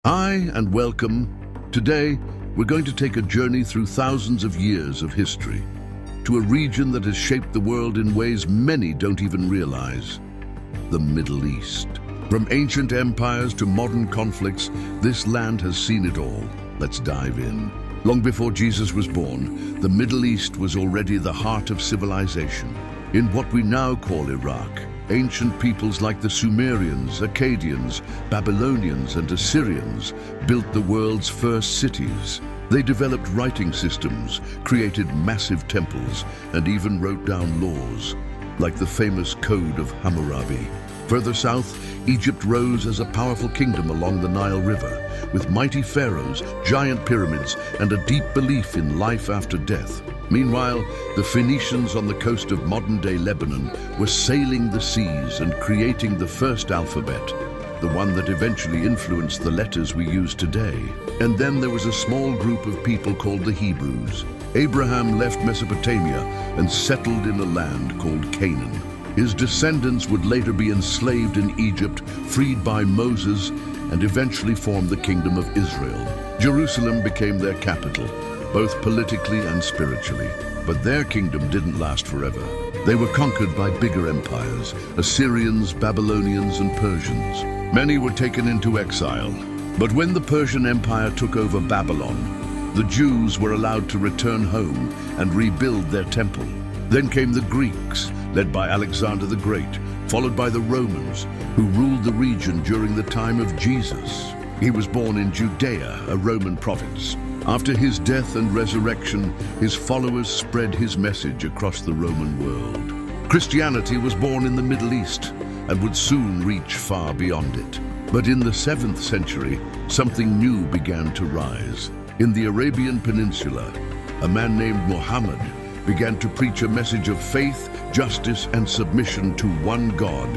Hi and welcome. Today, we're going to take a journey through thousands of years of history to a region that has shaped the world in ways many don't even realize: the Middle East. From ancient empires to modern conflicts, this land has seen it all. Let's dive in. Long before Jesus was born, the Middle East was already the heart of civilization. In what we now call Iraq, ancient peoples like the Sumerians, Akkadians, Babylonians, and Assyrians built the world's first cities. They developed writing systems, created massive temples, and even wrote down laws, like the famous Code of Hammurabi. Further south, Egypt rose as a powerful kingdom along the Nile River, with mighty pharaohs, giant pyramids, and a deep belief in life after death. Meanwhile, the Phoenicians on the coast of modern-day Lebanon were sailing the seas and creating the first alphabet, the one that eventually influenced the letters we use today. And then there was a small group of people called the Hebrews. Abraham left Mesopotamia and settled in a land called Canaan. His descendants would later be enslaved in Egypt, freed by Moses, and eventually form the Kingdom of Israel. Jerusalem became their capital, both politically and spiritually. But their kingdom didn't last forever. They were conquered by bigger empires: Assyrians, Babylonians, and Persians. Many were taken into exile. But when the Persian Empire took over Babylon, the Jews were allowed to return home and rebuild their temple. Then came the Greeks, led by Alexander the Great, followed by the Romans, who ruled the region during the time of Jesus. He was born in Judea, a Roman province. After his death and resurrection, his followers spread his message across the Roman world. Christianity was born in the Middle East and would soon reach far beyond it. But in the 7th century, something new began to rise. In the Arabian Peninsula, a man named Muhammad began to preach a message of faith, justice, and submission to one God,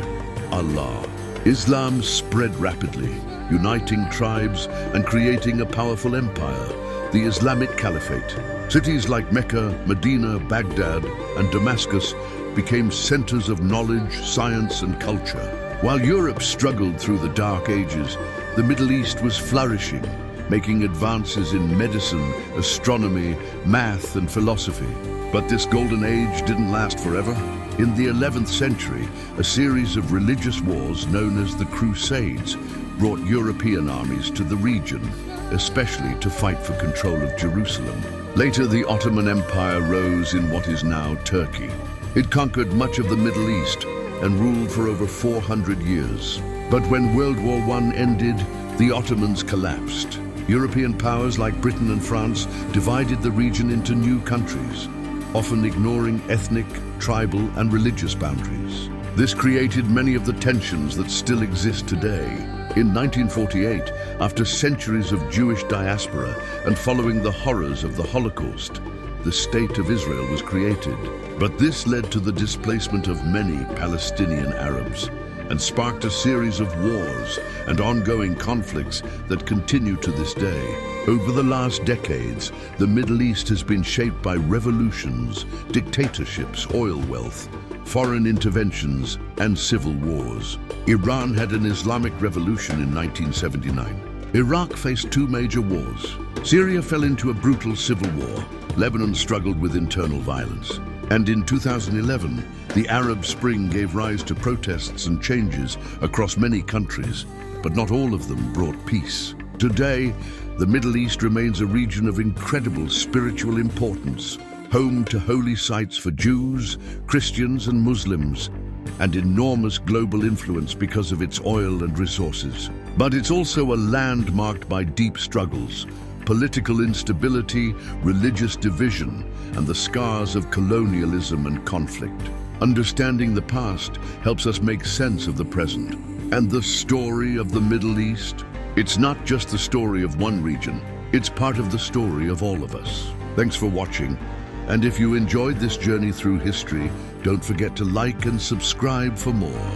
Allah. Islam spread rapidly, uniting tribes and creating a powerful empire, the Islamic Caliphate. Cities like Mecca, Medina, Baghdad, and Damascus became centers of knowledge, science, and culture. While Europe struggled through the Dark Ages, the Middle East was flourishing, making advances in medicine, astronomy, math, and philosophy. But this golden age didn't last forever. In the 11th century, a series of religious wars known as the Crusades brought European armies to the region, especially to fight for control of Jerusalem. Later, the Ottoman Empire rose in what is now Turkey. It conquered much of the Middle East and ruled for over 400 years. But when World War I ended, the Ottomans collapsed. European powers like Britain and France divided the region into new countries, often ignoring ethnic, tribal, and religious boundaries. This created many of the tensions that still exist today. In 1948, after centuries of Jewish diaspora and following the horrors of the Holocaust, the State of Israel was created. But this led to the displacement of many Palestinian Arabs and sparked a series of wars and ongoing conflicts that continue to this day. Over the last decades, the Middle East has been shaped by revolutions, dictatorships, oil wealth, foreign interventions, and civil wars. Iran had an Islamic revolution in 1979. Iraq faced two major wars. Syria fell into a brutal civil war. Lebanon struggled with internal violence. And in 2011, the Arab Spring gave rise to protests and changes across many countries, but not all of them brought peace. Today, the Middle East remains a region of incredible spiritual importance, home to holy sites for Jews, Christians, and Muslims, and enormous global influence because of its oil and resources. But it's also a land marked by deep struggles, political instability, religious division, and the scars of colonialism and conflict. Understanding the past helps us make sense of the present. And the story of the Middle East? It's not just the story of one region, it's part of the story of all of us. Thanks for watching. And if you enjoyed this journey through history, don't forget to like and subscribe for more.